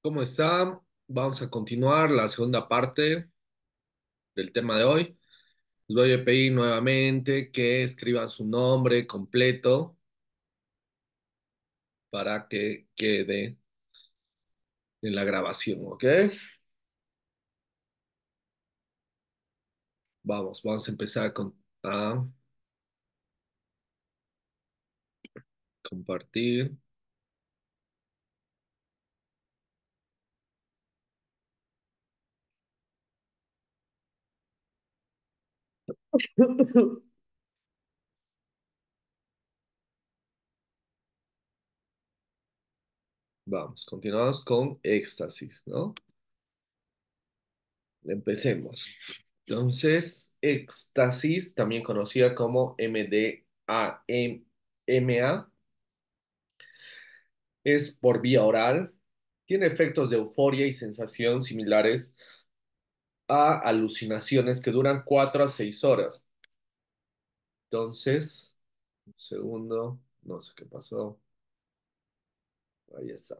¿Cómo está? Vamos a continuar la segunda parte del tema de hoy. Les voy a pedir nuevamente que escriban su nombre completo para que quede en la grabación, ¿ok? Vamos a empezar a compartir. Continuamos con éxtasis, ¿no? Empecemos. Entonces, éxtasis, también conocida como MDMA, es por vía oral, tiene efectos de euforia y sensación similares a alucinaciones que duran 4 a 6 horas. Entonces, un segundo, no sé qué pasó. Ahí está.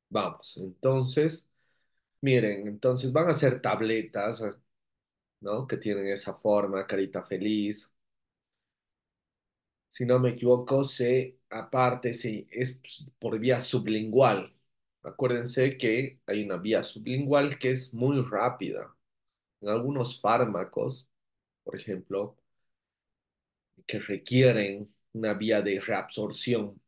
Vamos, entonces, miren, entonces van a ser tabletas, ¿no? Que tienen esa forma, carita feliz. Si no me equivoco, aparte, es por vía sublingual. Acuérdense que hay una vía sublingual que es muy rápida. En algunos fármacos, por ejemplo, que requieren una vía de reabsorción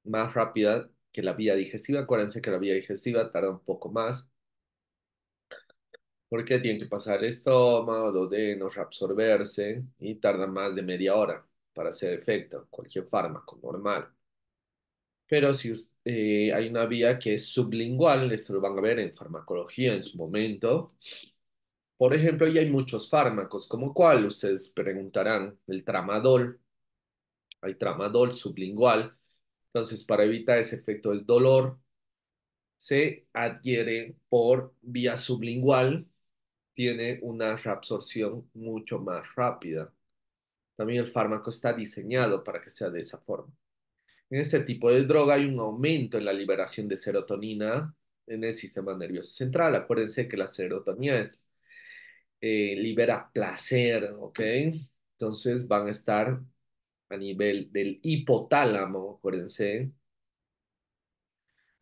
más rápida que la vía digestiva. Acuérdense que la vía digestiva tarda un poco más porque tiene que pasar el estómago, duodeno, reabsorberse y tarda más de media hora para hacer efecto, cualquier fármaco normal. Pero si hay una vía que es sublingual, esto lo van a ver en farmacología en su momento. Por ejemplo, y hay muchos fármacos, como cuál, ustedes preguntarán, el tramadol. Hay tramadol sublingual. Entonces, para evitar ese efecto del dolor, se adquiere por vía sublingual, tiene una reabsorción mucho más rápida. También el fármaco está diseñado para que sea de esa forma. En este tipo de droga hay un aumento en la liberación de serotonina en el sistema nervioso central. Acuérdense que la serotonina libera placer, ¿ok? Entonces van a estar a nivel del hipotálamo, acuérdense,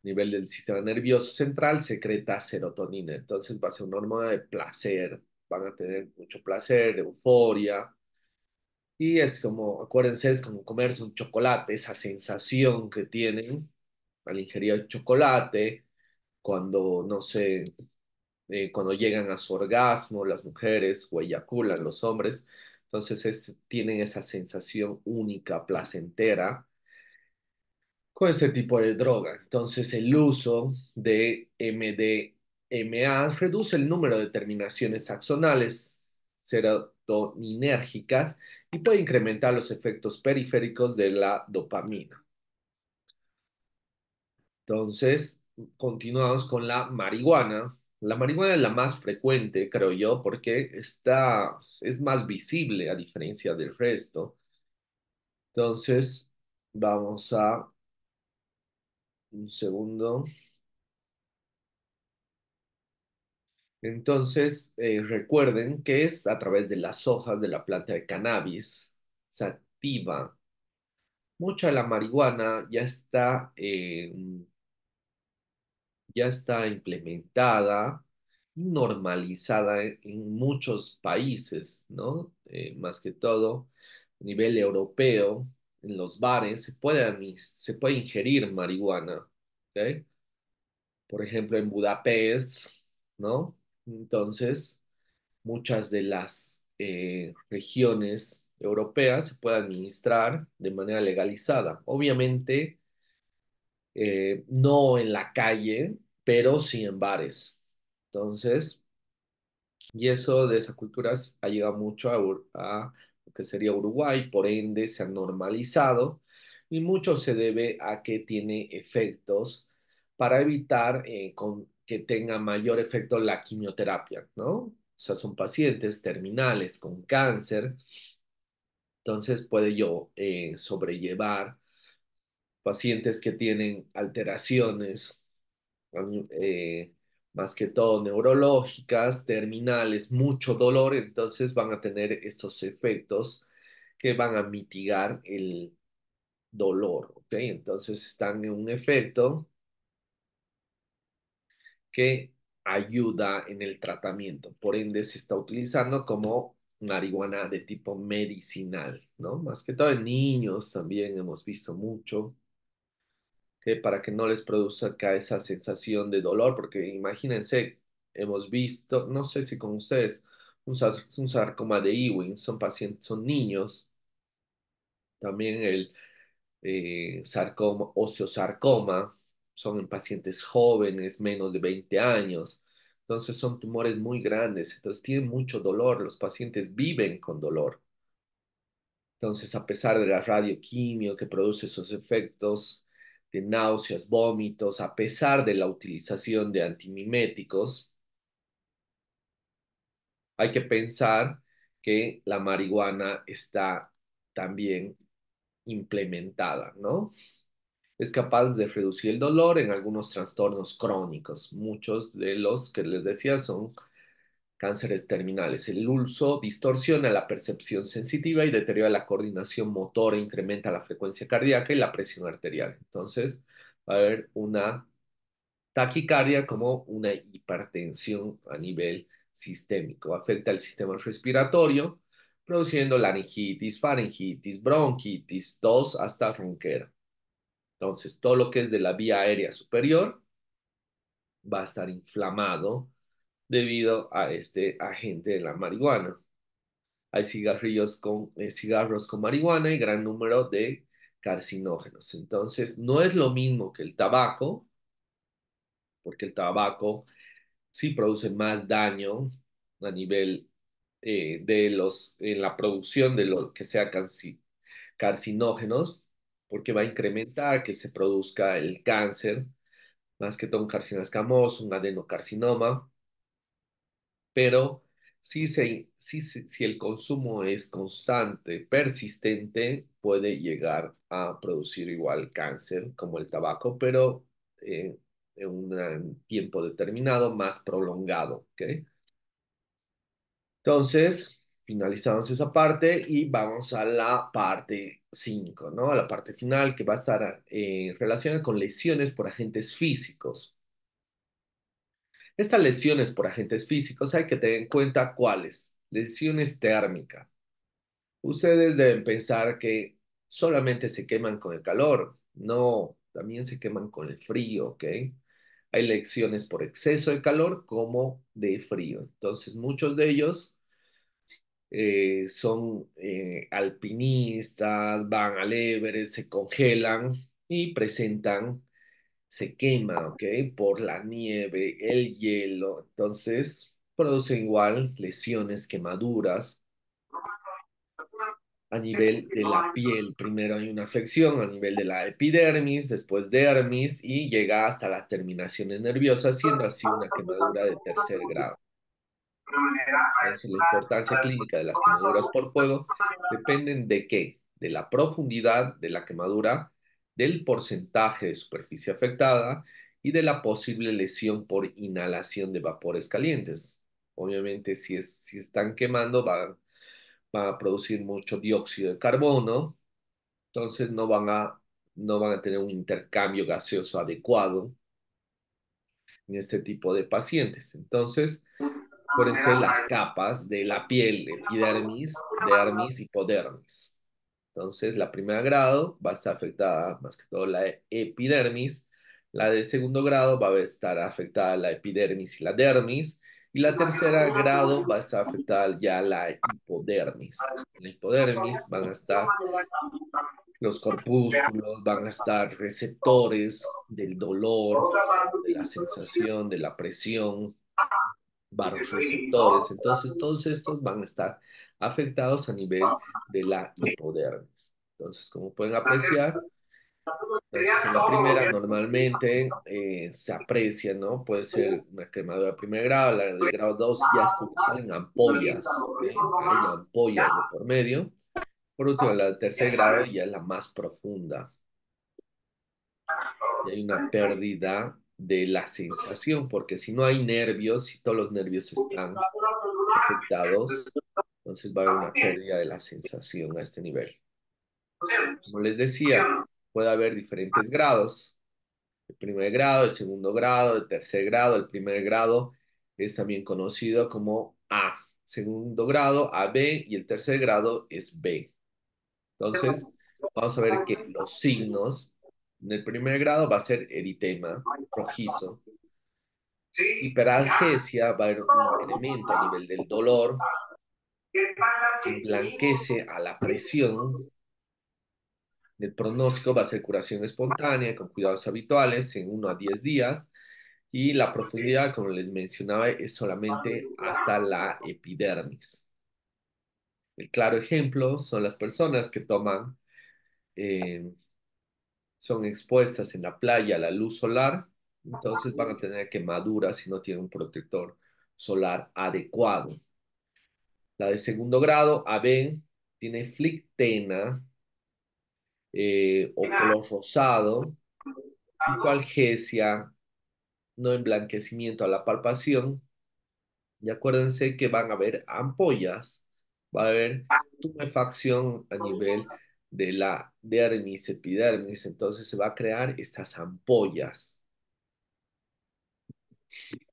nivel del sistema nervioso central, secreta serotonina. Entonces va a ser una hormona de placer. Van a tener mucho placer, euforia. Y es como, acuérdense, es como comerse un chocolate, esa sensación que tienen al ingerir el chocolate, cuando, no sé, cuando llegan a su orgasmo las mujeres o eyaculan los hombres. Entonces tienen esa sensación única, placentera con ese tipo de droga. Entonces, el uso de MDMA reduce el número de terminaciones axonales serotoninérgicas y puede incrementar los efectos periféricos de la dopamina. Entonces, continuamos con la marihuana. La marihuana es la más frecuente, creo yo, porque es más visible a diferencia del resto. Entonces, vamos a un segundo. Entonces, recuerden que es a través de las hojas de la planta de cannabis sativa. Mucha de la marihuana ya está implementada y normalizada en muchos países, ¿no? Más que todo a nivel europeo, en los bares se puede ingerir marihuana, ¿ok? Por ejemplo, en Budapest, ¿no? Entonces, muchas de las regiones europeas se puede administrar de manera legalizada. Obviamente, no en la calle, pero sí en bares. Entonces, y eso de esas culturas ha llegado mucho a lo que sería Uruguay, por ende se ha normalizado y mucho se debe a que tiene efectos para evitar que tenga mayor efecto la quimioterapia, ¿no? O sea, son pacientes terminales con cáncer, entonces puede yo sobrellevar pacientes que tienen alteraciones, eh, más que todo neurológicas, terminales, mucho dolor, entonces van a tener estos efectos que van a mitigar el dolor, ¿ok? Entonces están en un efecto que ayuda en el tratamiento. Por ende, se está utilizando como marihuana de tipo medicinal, ¿no? Más que todo en niños también hemos visto mucho, que para que no les produzca esa sensación de dolor, porque imagínense, hemos visto, no sé si con ustedes, un sarcoma de Ewing, son pacientes, son niños, también el sarcoma, osteosarcoma, son en pacientes jóvenes, menos de 20 años. Entonces son tumores muy grandes, entonces tienen mucho dolor, los pacientes viven con dolor. Entonces, a pesar de la radioquimio que produce esos efectos de náuseas, vómitos, a pesar de la utilización de antimiméticos, hay que pensar que la marihuana está también implementada, ¿no? Es capaz de reducir el dolor en algunos trastornos crónicos. Muchos de los que les decía son cánceres terminales. El uso distorsiona la percepción sensitiva y deteriora la coordinación motora, incrementa la frecuencia cardíaca y la presión arterial. Entonces, va a haber una taquicardia como una hipertensión a nivel sistémico. Afecta el sistema respiratorio, produciendo laringitis, faringitis, bronquitis, tos hasta ronquera. Entonces, todo lo que es de la vía aérea superior va a estar inflamado debido a este agente de la marihuana. Hay cigarros con marihuana y gran número de carcinógenos. Entonces, no es lo mismo que el tabaco, porque el tabaco sí produce más daño a nivel en la producción de lo que sea carcinógenos, porque va a incrementar que se produzca el cáncer, más que todo un carcinoma escamoso, un adenocarcinoma, pero si el consumo es constante, persistente, puede llegar a producir igual cáncer como el tabaco, pero en un tiempo determinado, más prolongado, ¿ok? Entonces, finalizamos esa parte y vamos a la parte 5, ¿no? A la parte final que va a estar relacionada con lesiones por agentes físicos. Estas lesiones por agentes físicos hay que tener en cuenta cuáles. Lesiones térmicas. Ustedes deben pensar que solamente se queman con el calor. No, también se queman con el frío, ¿ok? Hay lesiones por exceso de calor como de frío. Entonces, muchos de ellos son alpinistas, van al Everest, se congelan y presentan se quema, ¿ok? Por la nieve, el hielo. Entonces, producen igual lesiones, quemaduras a nivel de la piel. Primero hay una afección a nivel de la epidermis, después dermis y llega hasta las terminaciones nerviosas, siendo así una quemadura de tercer grado. Entonces, la importancia clínica de las quemaduras por fuego dependen de qué, de la profundidad de la quemadura, del porcentaje de superficie afectada y de la posible lesión por inhalación de vapores calientes. Obviamente, si están quemando, va a producir mucho dióxido de carbono, entonces no van a tener un intercambio gaseoso adecuado en este tipo de pacientes. Entonces, acuérdense las capas de la piel, epidermis, dermis, hipodermis. Entonces, la primera grado va a estar afectada más que todo la epidermis, la de segundo grado va a estar afectada la epidermis y la dermis, y la tercera grado va a estar afectada ya la hipodermis. En la hipodermis van a estar los corpúsculos, van a estar receptores del dolor, de la sensación, de la presión, receptores. Entonces, todos estos van a estar afectados a nivel de la hipodermis. Entonces, como pueden apreciar, entonces en la primera normalmente se aprecia, ¿no? Puede ser una quemadura de primer grado, la de grado 2 ya es cuando salen ampollas, ¿ok? Hay ampollas de por medio. Por último, la de tercer grado ya es la más profunda. y hay una pérdida de la sensación, porque si no hay nervios, si todos los nervios están afectados, entonces va a haber una pérdida de la sensación a este nivel. Como les decía, puede haber diferentes grados, el primer grado, el segundo grado, el tercer grado, el primer grado es también conocido como A, segundo grado AB y el tercer grado es B. Entonces, vamos a ver que los signos en el primer grado va a ser eritema, rojizo, hiperalgesia, va a haber un incremento a nivel del dolor, emblanquece a la presión. El pronóstico va a ser curación espontánea con cuidados habituales en 1 a 10 días y la profundidad, como les mencionaba, es solamente hasta la epidermis. El claro ejemplo son las personas que toman, eh, son expuestas en la playa a la luz solar, entonces van a tener quemaduras si no tienen un protector solar adecuado. La de segundo grado, AB, tiene flictena o color rosado, hipoalgesia, no emblanquecimiento a la palpación. Y acuérdense que van a haber ampollas, va a haber tumefacción a nivel de la dermis, epidermis, entonces se va a crear estas ampollas.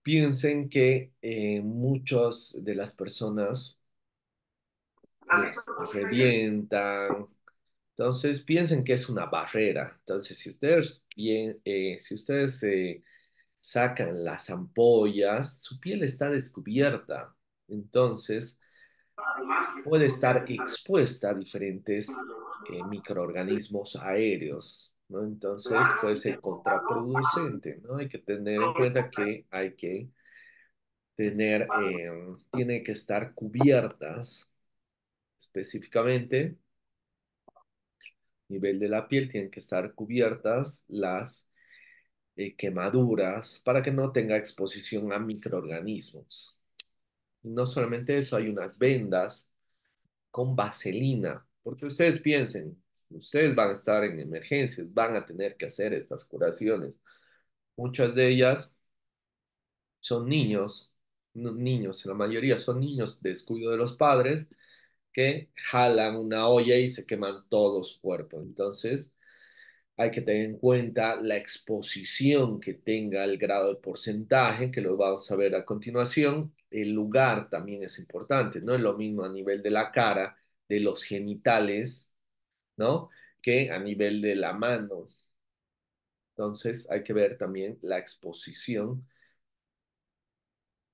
Piensen que muchas de las personas las revientan, entonces piensen que es una barrera. Entonces, si ustedes sacan las ampollas, su piel está descubierta. Entonces, puede estar expuesta a diferentes microorganismos aéreos, ¿no? Entonces puede ser contraproducente, ¿no? Hay que tener en cuenta que hay que tiene que estar cubiertas específicamente, nivel de la piel, tienen que estar cubiertas las quemaduras para que no tenga exposición a microorganismos. Y no solamente eso, hay unas vendas con vaselina, porque ustedes piensen, ustedes van a estar en emergencias, van a tener que hacer estas curaciones. Muchas de ellas son niños, niños, la mayoría son niños descuido de los padres que jalan una olla y se queman todo su cuerpo. Entonces, hay que tener en cuenta la exposición que tenga el grado de porcentaje, que lo vamos a ver a continuación. El lugar también es importante, no es lo mismo a nivel de la cara, de los genitales, ¿no? Que a nivel de la mano. Entonces hay que ver también la exposición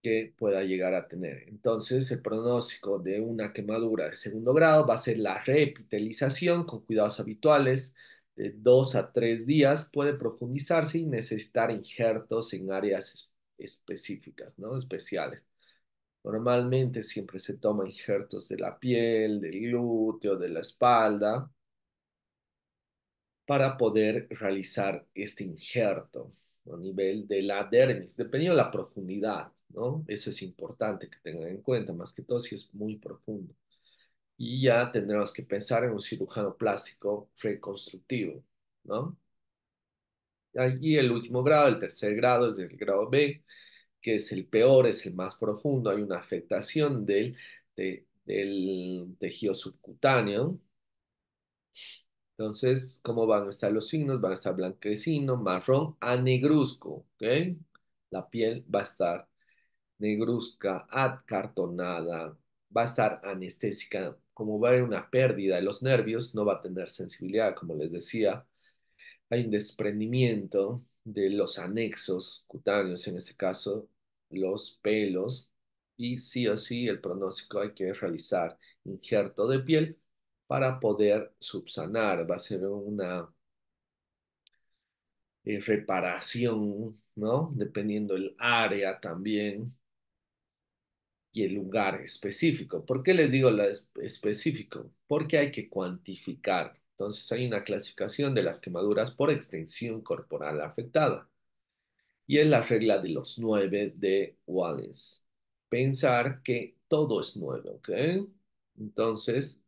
que pueda llegar a tener. Entonces, el pronóstico de una quemadura de segundo grado va a ser la reepitelización con cuidados habituales de 2 a 3 días. Puede profundizarse y necesitar injertos en áreas específicas, ¿no? Especiales. Normalmente siempre se toma injertos de la piel, del glúteo, de la espalda, para poder realizar este injerto a nivel de la dermis, dependiendo de la profundidad, ¿no? Eso es importante que tengan en cuenta, más que todo si es muy profundo. Y ya tendremos que pensar en un cirujano plástico reconstructivo, ¿no? Y el último grado, el tercer grado, es el grado B, que es el peor, es el más profundo. Hay una afectación del tejido subcutáneo. Entonces, ¿cómo van a estar los signos? Van a estar blanquecino, marrón a negruzco, ¿ok? La piel va a estar negruzca, acartonada, va a estar anestésica. Como va a haber una pérdida de los nervios, no va a tener sensibilidad, como les decía. Hay un desprendimiento de los anexos cutáneos, en ese caso, los pelos, y sí o sí el pronóstico hay que realizar injerto de piel para poder subsanar. Va a ser una reparación, ¿no? Dependiendo el área también y el lugar específico. ¿Por qué les digo específico? Porque hay que cuantificar. Entonces hay una clasificación de las quemaduras por extensión corporal afectada. Y es la regla de los 9 de Wallace. Pensar que todo es 9, ¿ok? Entonces,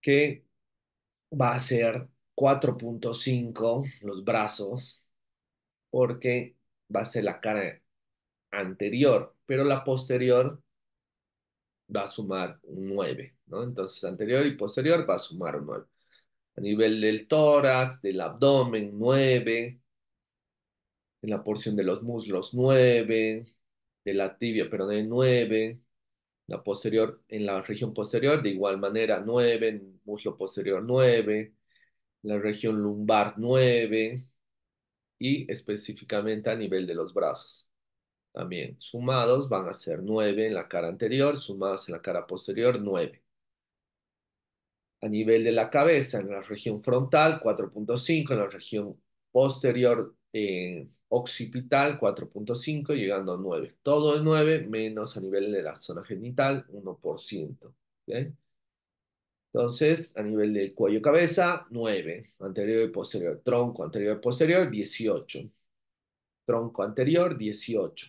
¿qué va a ser? 4,5 los brazos, porque va a ser la cara anterior, pero la posterior va a sumar un 9, ¿no? Entonces, anterior y posterior va a sumar un 9. A nivel del tórax, del abdomen, 9. En la porción de los muslos, 9. De la tibia, pero de 9. La posterior, en la región posterior, de igual manera, 9. En muslo posterior, 9. La región lumbar, 9. Y específicamente a nivel de los brazos. También sumados van a ser 9 en la cara anterior, sumados en la cara posterior, 9. A nivel de la cabeza, en la región frontal, 4,5. En la región posterior occipital, 4,5, llegando a 9. Todo el 9 menos a nivel de la zona genital, 1%. ¿Ok? Entonces, a nivel del cuello cabeza, 9. Anterior y posterior. Tronco anterior y posterior, 18. Tronco anterior, 18.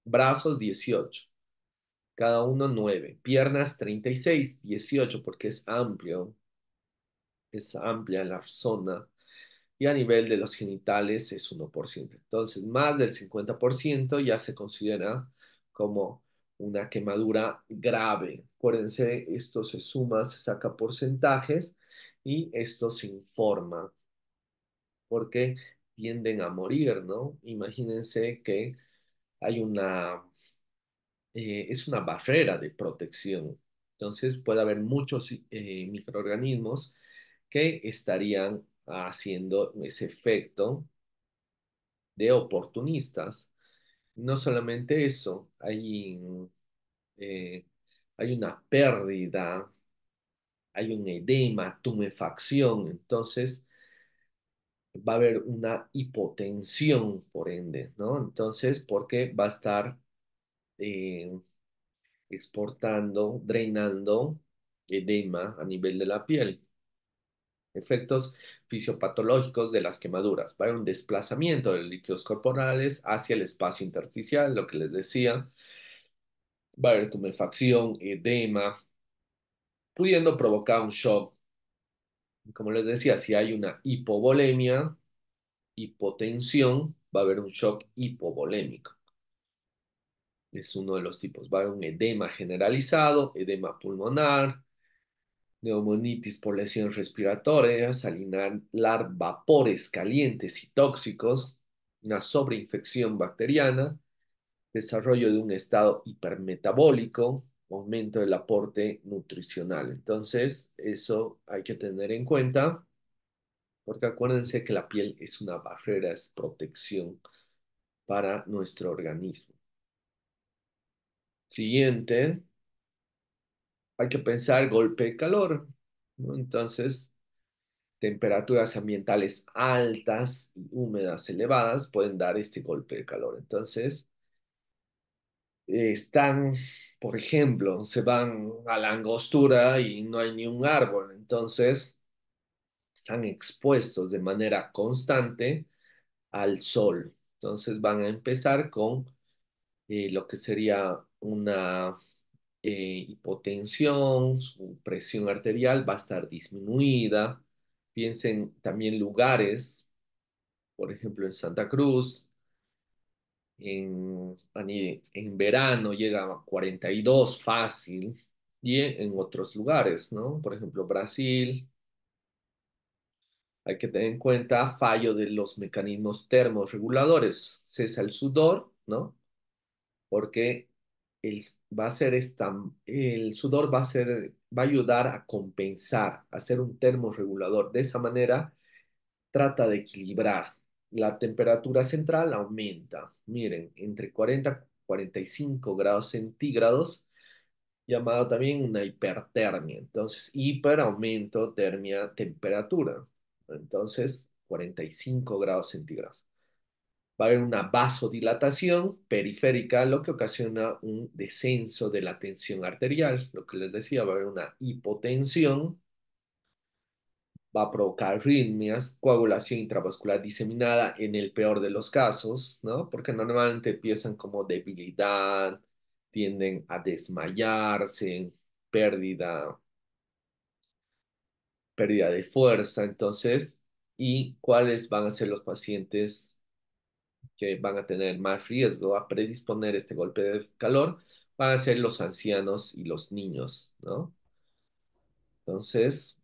Brazos, 18. Cada uno 9. Piernas, 36. 18 porque es amplio. Es amplia la zona. Y a nivel de los genitales es 1%. Entonces, más del 50% ya se considera como una quemadura grave. Acuérdense, esto se suma, se saca porcentajes y esto se informa porque tienden a morir, ¿no? Imagínense que hay es una barrera de protección. Entonces puede haber muchos microorganismos que estarían haciendo ese efecto de oportunistas. No solamente eso, eh, hay una pérdida, hay un edema, tumefacción, entonces va a haber una hipotensión, por ende, ¿no? Entonces, porque va a estar eh, exportando, drenando edema a nivel de la piel. Efectos fisiopatológicos de las quemaduras. Va a haber un desplazamiento de líquidos corporales hacia el espacio intersticial, lo que les decía. Va a haber tumefacción, edema, pudiendo provocar un shock. Como les decía, si hay una hipovolemia, hipotensión, va a haber un shock hipovolémico. Es uno de los tipos. Va a haber un edema generalizado, edema pulmonar, neumonitis por lesiones respiratorias, al inhalar vapores calientes y tóxicos, una sobreinfección bacteriana, desarrollo de un estado hipermetabólico, aumento del aporte nutricional. Entonces, eso hay que tener en cuenta, porque acuérdense que la piel es una barrera, es protección para nuestro organismo. Siguiente, hay que pensar golpe de calor, ¿no? Entonces, temperaturas ambientales altas y húmedas elevadas pueden dar este golpe de calor. Entonces, están, por ejemplo, se van a la angostura y no hay ni un árbol. Entonces, están expuestos de manera constante al sol. Entonces, van a empezar con lo que sería una hipotensión, su presión arterial va a estar disminuida. Piensen también lugares, por ejemplo, en Santa Cruz, en verano llega a 42 fácil, y en otros lugares, ¿no? Por ejemplo, Brasil, hay que tener en cuenta fallo de los mecanismos termorreguladores, cesa el sudor, ¿no? Porque va a ser el sudor va a ayudar a compensar, a ser un termorregulador. De esa manera, trata de equilibrar. La temperatura central aumenta, miren, entre 40 y 45 grados centígrados, llamado también una hipertermia. Entonces, hiper aumento, termia, temperatura. Entonces, 45 grados centígrados. Va a haber una vasodilatación periférica, lo que ocasiona un descenso de la tensión arterial. Lo que les decía, va a haber una hipotensión, va a provocar arritmias, coagulación intravascular diseminada en el peor de los casos, ¿no? Porque normalmente empiezan como debilidad, tienden a desmayarse, pérdida pérdida de fuerza, entonces, ¿y cuáles van a ser los pacientes que van a tener más riesgo a predisponer este golpe de calor? Van a ser los ancianos y los niños, ¿no? Entonces,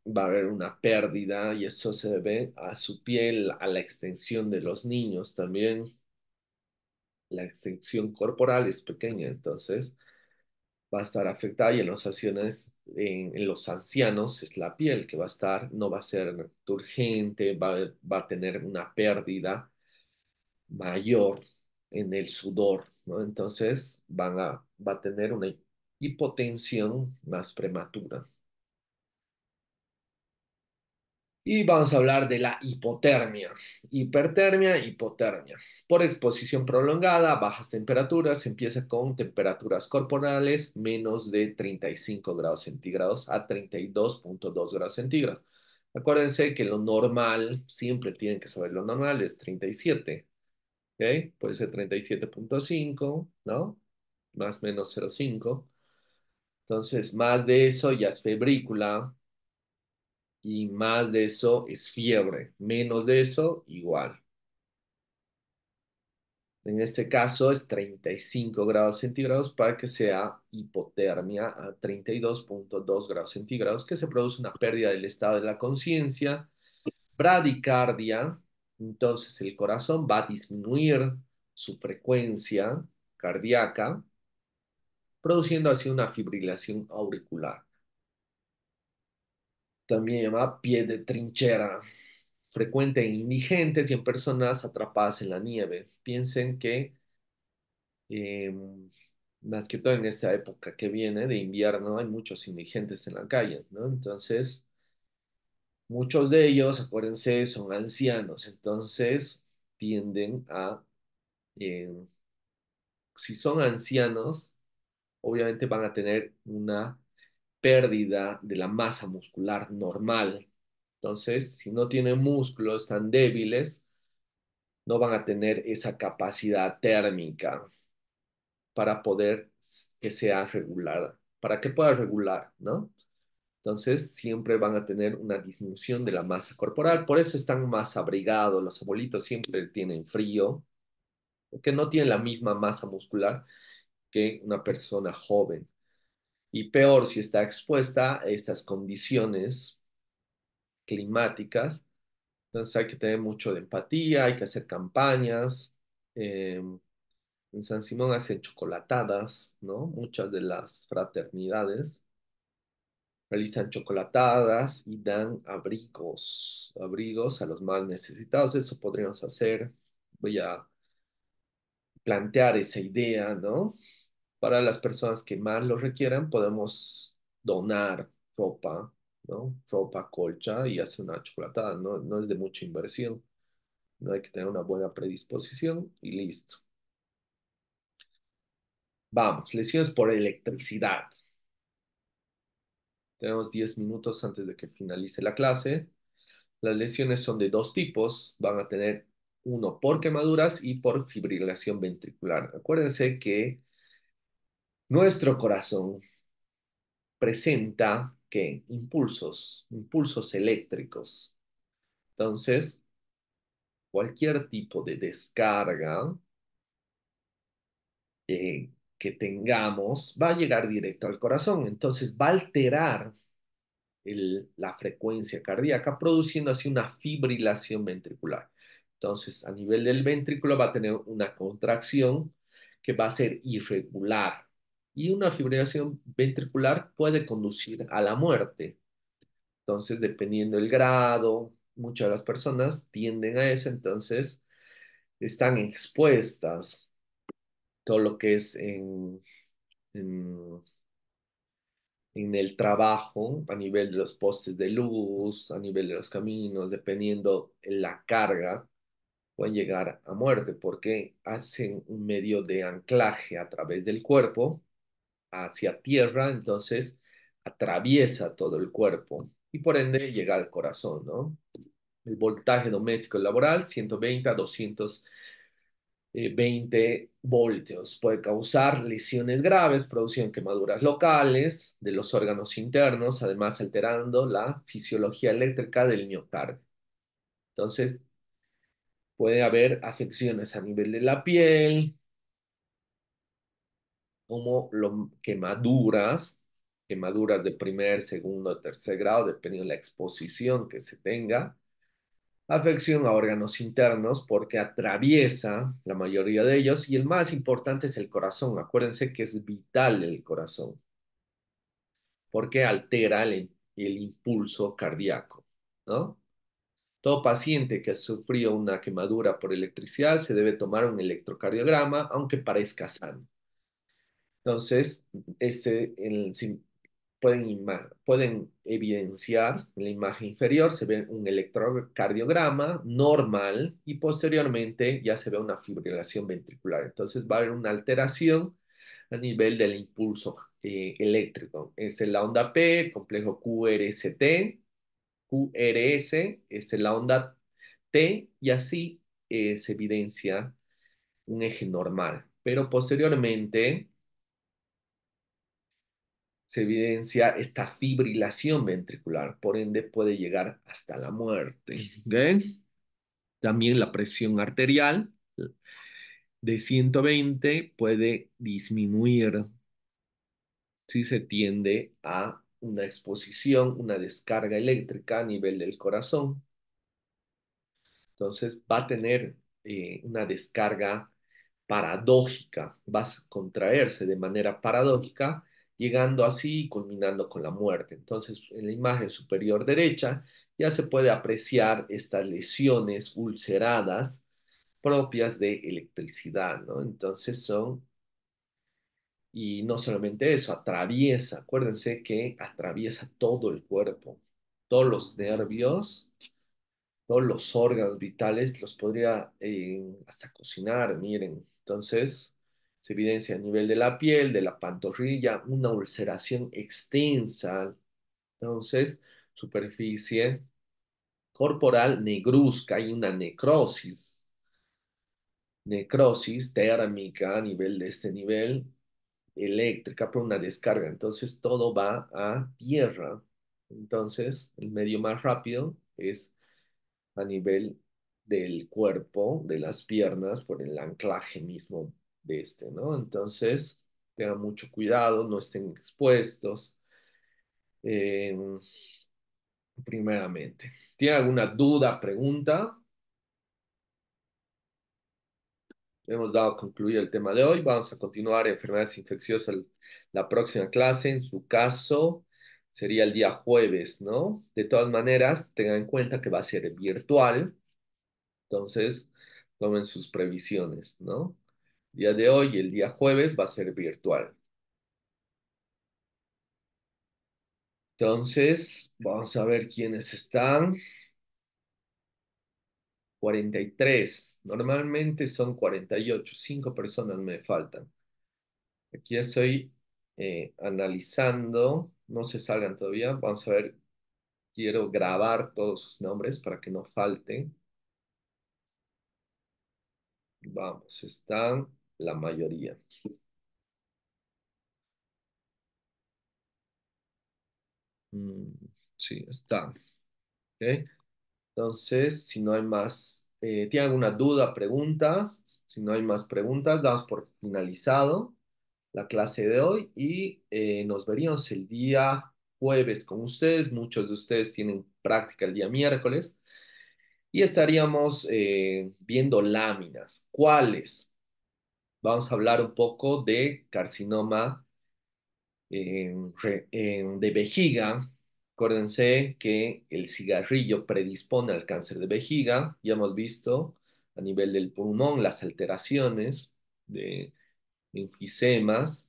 va a haber una pérdida y eso se debe a su piel, a la extensión de los niños también. La extensión corporal es pequeña, entonces va a estar afectada y en los ancianos, en los ancianos es la piel que va a estar, no va a ser turgente, va a tener una pérdida mayor en el sudor, ¿no? Entonces va a tener una hipotensión más prematura. Y vamos a hablar de la hipotermia. Hipertermia, hipotermia. Por exposición prolongada, bajas temperaturas, empieza con temperaturas corporales menos de 35 grados centígrados a 32,2 grados centígrados. Acuérdense que lo normal, siempre tienen que saber lo normal, es 37, ¿ok? Puede ser 37,5, ¿no? Más menos 0,5. Entonces, más de eso ya es febrícula, y más de eso es fiebre, menos de eso igual. En este caso es 35 grados centígrados para que sea hipotermia a 32,2 grados centígrados, que se produce una pérdida del estado de la conciencia, bradicardia, entonces el corazón va a disminuir su frecuencia cardíaca, produciendo así una fibrilación auricular. También llama pie de trinchera, frecuente en indigentes y en personas atrapadas en la nieve. Piensen que eh, más que todo en esta época que viene de invierno hay muchos indigentes en la calle, ¿no? Entonces, muchos de ellos, acuérdense, son ancianos, entonces tienden a, eh, si son ancianos, obviamente van a tener una pérdida de la masa muscular normal. Entonces, si no tienen músculos tan débiles, no van a tener esa capacidad térmica para poder que sea regular, para que pueda regular, ¿no? Entonces, siempre van a tener una disminución de la masa corporal, por eso están más abrigados, los abuelitos siempre tienen frío, porque no tienen la misma masa muscular que una persona joven. Y peor si está expuesta a estas condiciones climáticas. Entonces hay que tener mucho de empatía, hay que hacer campañas. En San Simón hacen chocolatadas, ¿no? Muchas de las fraternidades realizan chocolatadas y dan abrigos, abrigos a los más necesitados. Eso podríamos hacer. Voy a plantear esa idea, ¿no? Para las personas que más lo requieran, podemos donar ropa, ¿no? Ropa, colcha y hacer una chocolatada, ¿no? No es de mucha inversión. No hay que tener una buena predisposición y listo. Vamos, lesiones por electricidad. Tenemos 10 minutos antes de que finalice la clase. Las lesiones son de dos tipos. Van a tener uno por quemaduras y por fibrilación ventricular. Acuérdense que nuestro corazón presenta que impulsos eléctricos. Entonces, cualquier tipo de descarga que tengamos va a llegar directo al corazón. Entonces, va a alterar la frecuencia cardíaca, produciendo así una fibrilación ventricular. Entonces, a nivel del ventrículo va a tener una contracción que va a ser irregular. Y una fibrilación ventricular puede conducir a la muerte. Entonces, dependiendo del grado, muchas de las personas tienden a eso, entonces están expuestas todo lo que es en en el trabajo, a nivel de los postes de luz, a nivel de los caminos, dependiendo la carga, pueden llegar a muerte porque hacen un medio de anclaje a través del cuerpo hacia tierra, entonces atraviesa todo el cuerpo y por ende llega al corazón, ¿no? El voltaje doméstico laboral, 120 a 200 20 voltios. Puede causar lesiones graves, producción quemaduras locales de los órganos internos, además alterando la fisiología eléctrica del miocardio. Entonces, puede haber afecciones a nivel de la piel, como quemaduras de primer, segundo, tercer grado, dependiendo de la exposición que se tenga. Afección a órganos internos porque atraviesa la mayoría de ellos y el más importante es el corazón. Acuérdense que es vital el corazón porque altera el impulso cardíaco, ¿no? Todo paciente que ha sufrido una quemadura por electricidad se debe tomar un electrocardiograma, aunque parezca sano. Entonces, pueden evidenciar en la imagen inferior, se ve un electrocardiograma normal y posteriormente ya se ve una fibrilación ventricular. Entonces va a haber una alteración a nivel del impulso eléctrico. Es la onda P, complejo QRST, QRS, es la onda T y así se evidencia un eje normal. Pero posteriormente se evidencia esta fibrilación ventricular, por ende puede llegar hasta la muerte. ¿Ok? También la presión arterial de 120 puede disminuir si se tiende a una exposición, una descarga eléctrica a nivel del corazón. Entonces va a tener una descarga paradójica, va a contraerse de manera paradójica, llegando así y culminando con la muerte. Entonces, en la imagen superior derecha ya se puede apreciar estas lesiones ulceradas propias de electricidad, ¿no? Entonces son, y no solamente eso, atraviesa, acuérdense que atraviesa todo el cuerpo, todos los nervios, todos los órganos vitales los podría hasta cocinar, miren. Entonces, se evidencia a nivel de la piel, de la pantorrilla, una ulceración extensa. Entonces, superficie corporal negruzca y una necrosis térmica a nivel de este nivel, eléctrica por una descarga. Entonces, todo va a tierra. Entonces, el medio más rápido es a nivel del cuerpo, de las piernas, por el anclaje mismo de este, ¿no? Entonces, tengan mucho cuidado, no estén expuestos, eh, primeramente. ¿Tiene alguna duda, pregunta? Hemos dado a concluir el tema de hoy. Vamos a continuar enfermedades infecciosas la próxima clase. En su caso, sería el día jueves, ¿no? De todas maneras, tengan en cuenta que va a ser virtual. Entonces, tomen sus previsiones, ¿no? El día de hoy, el día jueves, va a ser virtual. Entonces, vamos a ver quiénes están. 43. Normalmente son 48. 5 personas me faltan. Aquí estoy analizando. No se salgan todavía. Vamos a ver. Quiero grabar todos sus nombres para que no falten. Vamos, están la mayoría. Mm, sí, están. ¿Ok? Entonces, si no hay más, ¿tiene alguna duda, preguntas? Si no hay más preguntas, damos por finalizado la clase de hoy y nos veríamos el día jueves con ustedes. Muchos de ustedes tienen práctica el día miércoles y estaríamos viendo láminas. ¿Cuáles? Vamos a hablar un poco de carcinoma de vejiga. Acuérdense que el cigarrillo predispone al cáncer de vejiga. Ya hemos visto a nivel del pulmón las alteraciones de enfisemas,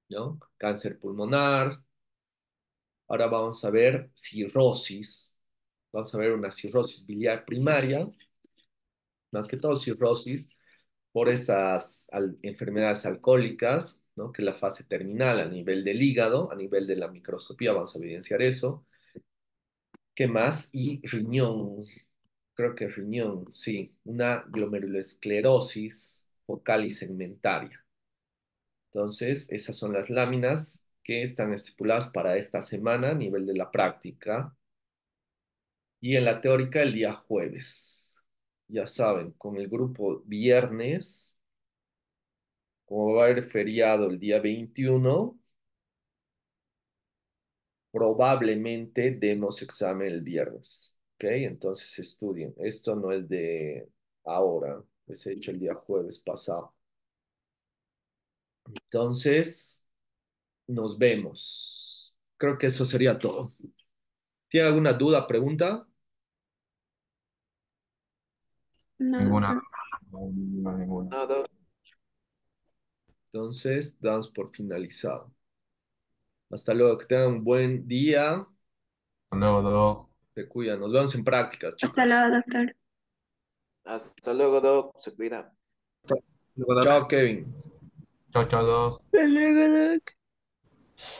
¿no? Cáncer pulmonar. Ahora vamos a ver cirrosis. Vamos a ver una cirrosis biliar primaria, más que todo cirrosis por estas enfermedades alcohólicas, ¿no? Que es la fase terminal a nivel del hígado, a nivel de la microscopía vamos a evidenciar eso. ¿Qué más? Y riñón. creo que riñón, sí, una glomerulosclerosis focal y segmentaria. Entonces, esas son las láminas que están estipuladas para esta semana a nivel de la práctica y en la teórica el día jueves. Ya saben, con el grupo viernes, como va a haber feriado el día 21, probablemente demos examen el viernes. ¿Ok? Entonces estudien. Esto no es de ahora, es hecho el día jueves pasado. Entonces, nos vemos. Creo que eso sería todo. ¿Tiene alguna duda, pregunta? No, Ninguna, doctor. ninguna. No, doc. Entonces, damos por finalizado. Hasta luego, que tengan un buen día. Hasta luego, Doc. Se cuidan. Nos vemos en prácticas, Hasta chicos. luego, doctor. Hasta luego, Doc. Se cuida. Luego, Doc. Chao, Kevin. Chao, chao, Doc. Hasta luego, doc.